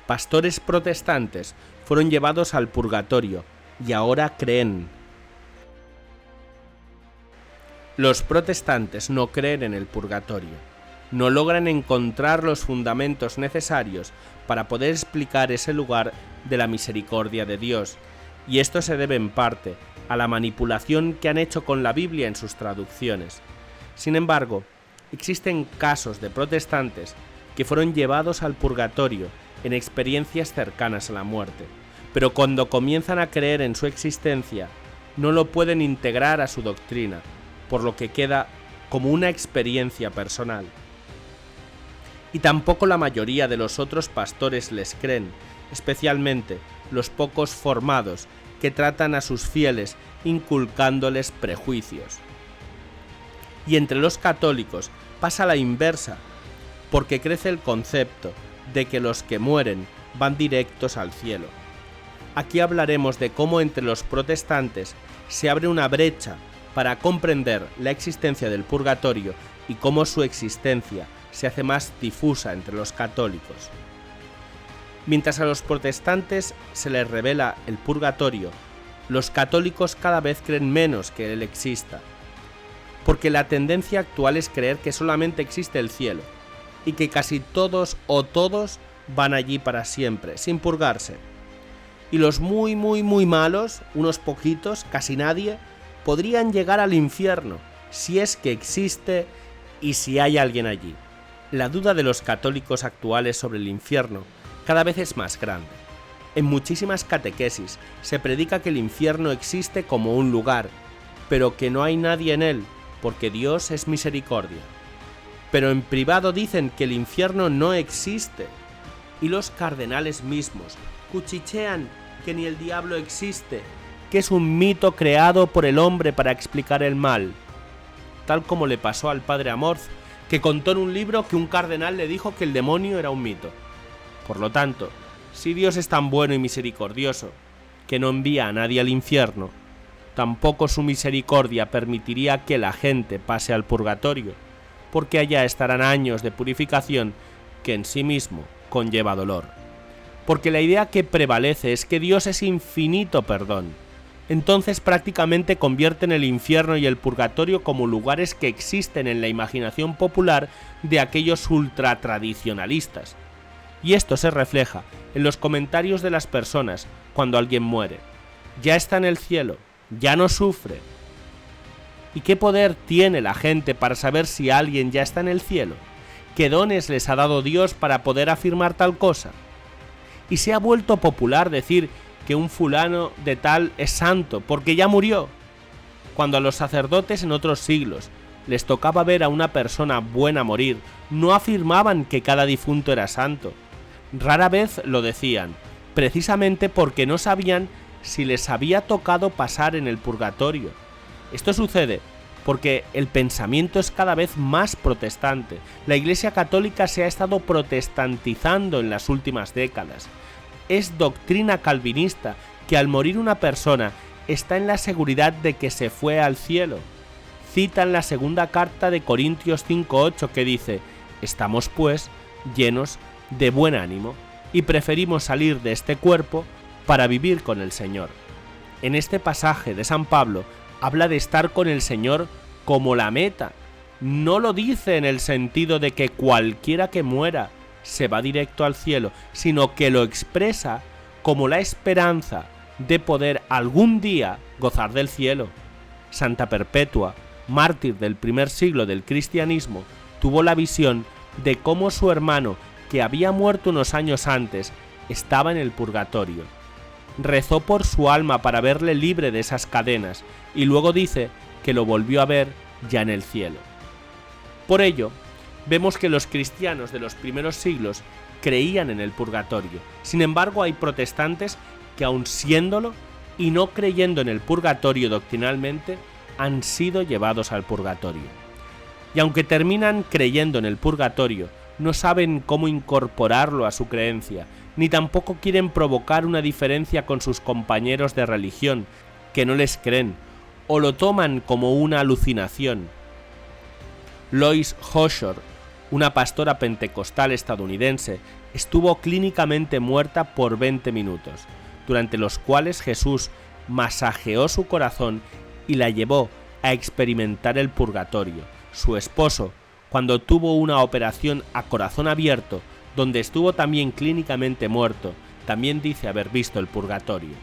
pastores protestantes fueron llevados al purgatorio y ahora creen. Los protestantes no creen en el purgatorio, no logran encontrar los fundamentos necesarios para poder explicar ese lugar de la misericordia de Dios, y esto se debe en parte a la manipulación que han hecho con la Biblia en sus traducciones. Sin embargo, existen casos de protestantes que fueron llevados al purgatorio en experiencias cercanas a la muerte, pero cuando comienzan a creer en su existencia, no lo pueden integrar a su doctrina, por lo que queda como una experiencia personal. Y tampoco la mayoría de los otros pastores les creen, especialmente los pocos formados que tratan a sus fieles inculcándoles prejuicios. Y entre los católicos pasa la inversa, porque crece el concepto de que los que mueren van directos al cielo. Aquí hablaremos de cómo entre los protestantes se abre una brecha para comprender la existencia del purgatorio y cómo su existencia se hace más difusa entre los católicos. Mientras a los protestantes se les revela el purgatorio, los católicos cada vez creen menos que él exista, porque la tendencia actual es creer que solamente existe el cielo, y que casi todos o todos van allí para siempre, sin purgarse. Y los muy malos, unos poquitos, casi nadie, podrían llegar al infierno, si es que existe y si hay alguien allí. La duda de los católicos actuales sobre el infierno cada vez es más grande. En muchísimas catequesis se predica que el infierno existe como un lugar, pero que no hay nadie en él, porque Dios es misericordia. Pero en privado dicen que el infierno no existe, y los cardenales mismos cuchichean que ni el diablo existe, que es un mito creado por el hombre para explicar el mal, tal como le pasó al padre Amorth, que contó en un libro que un cardenal le dijo que el demonio era un mito. Por lo tanto, si Dios es tan bueno y misericordioso, que no envía a nadie al infierno, tampoco su misericordia permitiría que la gente pase al purgatorio, porque allá estarán años de purificación que en sí mismo conlleva dolor. Porque la idea que prevalece es que Dios es infinito perdón. Entonces prácticamente convierten el infierno y el purgatorio como lugares que existen en la imaginación popular de aquellos ultratradicionalistas. Y esto se refleja en los comentarios de las personas cuando alguien muere. Ya está en el cielo, ya no sufre. ¿Y qué poder tiene la gente para saber si alguien ya está en el cielo? ¿Qué dones les ha dado Dios para poder afirmar tal cosa? Y se ha vuelto popular decir que un fulano de tal es santo porque ya murió, cuando a los sacerdotes en otros siglos les tocaba ver a una persona buena morir, no afirmaban que cada difunto era santo. Rara vez lo decían, precisamente porque no sabían si les había tocado pasar en el purgatorio. Esto sucede porque el pensamiento es cada vez más protestante. La Iglesia Católica se ha estado protestantizando en las últimas décadas. Es doctrina calvinista que al morir una persona está en la seguridad de que se fue al cielo. Citan la segunda carta de Corintios 5:8 que dice: estamos pues llenos de buen ánimo y preferimos salir de este cuerpo para vivir con el Señor. En este pasaje de San Pablo habla de estar con el Señor como la meta. No lo dice en el sentido de que cualquiera que muera se va directo al cielo, sino que lo expresa como la esperanza de poder algún día gozar del cielo. Santa Perpetua, mártir del primer siglo del cristianismo, tuvo la visión de cómo su hermano, que había muerto unos años antes, estaba en el purgatorio. Rezó por su alma para verle libre de esas cadenas y luego dice que lo volvió a ver ya en el cielo. Por ello, vemos que los cristianos de los primeros siglos creían en el purgatorio. Sin embargo, hay protestantes que, aun siéndolo y no creyendo en el purgatorio doctrinalmente, han sido llevados al purgatorio. Y aunque terminan creyendo en el purgatorio, no saben cómo incorporarlo a su creencia, ni tampoco quieren provocar una diferencia con sus compañeros de religión, que no les creen, o lo toman como una alucinación. Lois Hochor, Una pastora pentecostal estadounidense estuvo clínicamente muerta por 20 minutos, durante los cuales Jesús masajeó su corazón y la llevó a experimentar el purgatorio. Su esposo, cuando tuvo una operación a corazón abierto, donde estuvo también clínicamente muerto, también dice haber visto el purgatorio.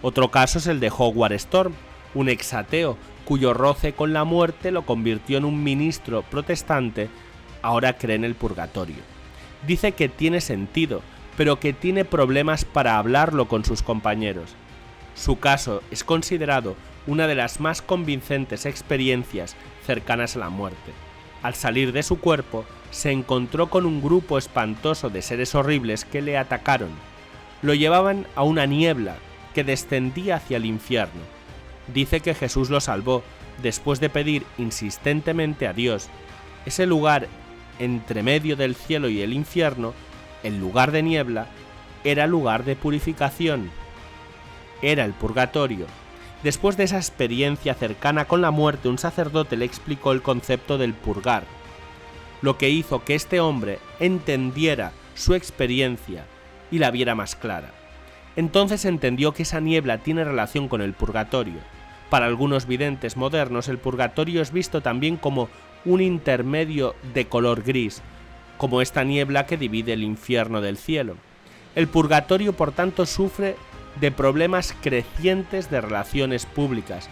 Otro caso es el de Howard Storm, un exateo cuyo roce con la muerte lo convirtió en un ministro protestante. Ahora cree en el purgatorio. Dice que tiene sentido, pero que tiene problemas para hablarlo con sus compañeros. Su caso es considerado una de las más convincentes experiencias cercanas a la muerte. Al salir de su cuerpo, se encontró con un grupo espantoso de seres horribles que le atacaron. Lo llevaban a una niebla que descendía hacia el infierno. Dice que Jesús lo salvó después de pedir insistentemente a Dios. Ese lugar entre medio del cielo y el infierno, el lugar de niebla, era lugar de purificación. Era el purgatorio. Después de esa experiencia cercana con la muerte, un sacerdote le explicó el concepto del purgar, lo que hizo que este hombre entendiera su experiencia y la viera más clara. Entonces entendió que esa niebla tiene relación con el purgatorio. Para algunos videntes modernos, el purgatorio es visto también como un intermedio de color gris, como esta niebla que divide el infierno del cielo. El purgatorio, por tanto, sufre de problemas crecientes de relaciones públicas.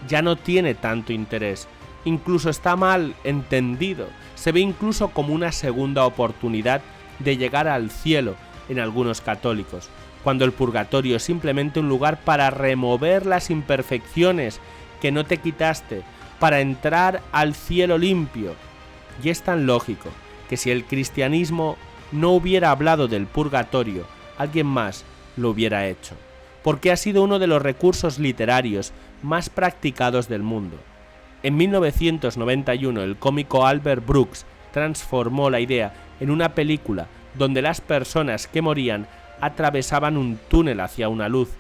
Ya no tiene tanto interés, incluso está mal entendido, se ve incluso como una segunda oportunidad de llegar al cielo en algunos católicos, cuando el purgatorio es simplemente un lugar para remover las imperfecciones que no te quitaste, para entrar al cielo limpio. Y es tan lógico que si el cristianismo no hubiera hablado del purgatorio, alguien más lo hubiera hecho, porque ha sido uno de los recursos literarios más practicados del mundo. En 1991, el cómico Albert Brooks transformó la idea en una película donde las personas que morían atravesaban un túnel hacia una luz,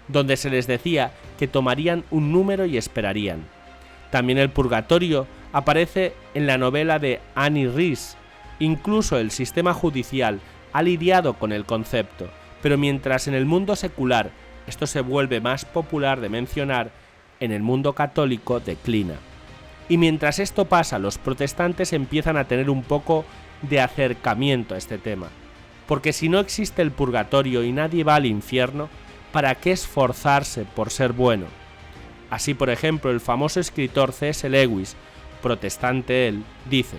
donde se les decía que tomarían un número y esperarían. También el purgatorio aparece en la novela de Annie Rice. Incluso el sistema judicial ha lidiado con el concepto, pero mientras en el mundo secular esto se vuelve más popular de mencionar, en el mundo católico declina. Y mientras esto pasa, los protestantes empiezan a tener un poco de acercamiento a este tema. Porque si no existe el purgatorio y nadie va al infierno, ¿para qué esforzarse por ser bueno? Así, por ejemplo, el famoso escritor C.S. Lewis, protestante él, dice: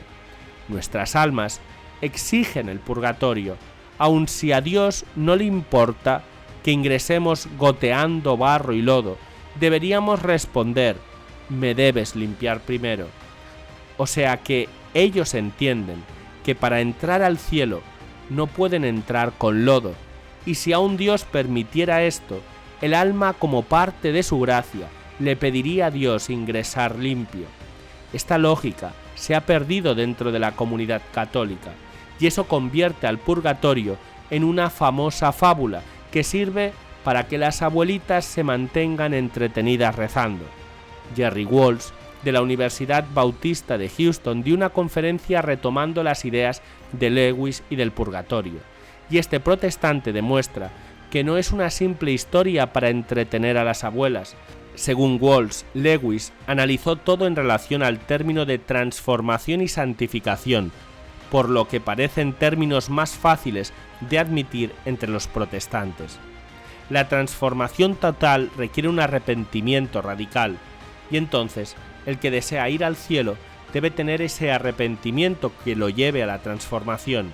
nuestras almas exigen el purgatorio, aun si a Dios no le importa que ingresemos goteando barro y lodo, deberíamos responder: me debes limpiar primero. O sea que ellos entienden que para entrar al cielo no pueden entrar con lodo, y si aún Dios permitiera esto, el alma, como parte de su gracia, le pediría a Dios ingresar limpio. Esta lógica se ha perdido dentro de la comunidad católica, y eso convierte al purgatorio en una famosa fábula que sirve para que las abuelitas se mantengan entretenidas rezando. Jerry Walsh, de la Universidad Bautista de Houston, dio una conferencia retomando las ideas de Lewis y del purgatorio, y este protestante demuestra que no es una simple historia para entretener a las abuelas. Según Walsh, Lewis analizó todo en relación al término de transformación y santificación, por lo que parecen términos más fáciles de admitir entre los protestantes. La transformación total requiere un arrepentimiento radical, y entonces el que desea ir al cielo debe tener ese arrepentimiento que lo lleve a la transformación.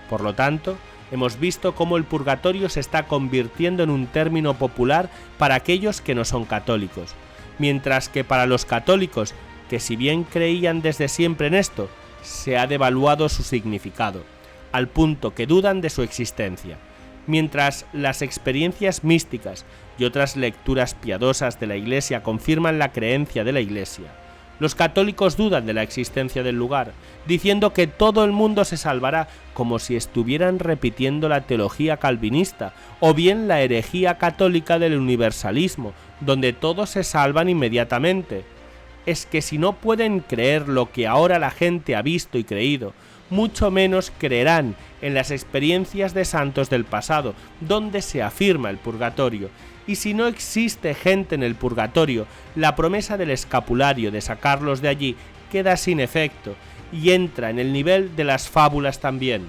Por lo tanto, hemos visto cómo el purgatorio se está convirtiendo en un término popular para aquellos que no son católicos, mientras que para los católicos, que si bien creían desde siempre en esto, se ha devaluado su significado, al punto que dudan de su existencia. Mientras las experiencias místicas y otras lecturas piadosas de la Iglesia confirman la creencia de la Iglesia, los católicos dudan de la existencia del lugar, diciendo que todo el mundo se salvará, como si estuvieran repitiendo la teología calvinista o bien la herejía católica del universalismo, donde todos se salvan inmediatamente. es que si no pueden creer lo que ahora la gente ha visto y creído, mucho menos creerán en las experiencias de santos del pasado, donde se afirma el purgatorio. Y si no existe gente en el purgatorio, la promesa del escapulario de sacarlos de allí queda sin efecto y entra en el nivel de las fábulas también.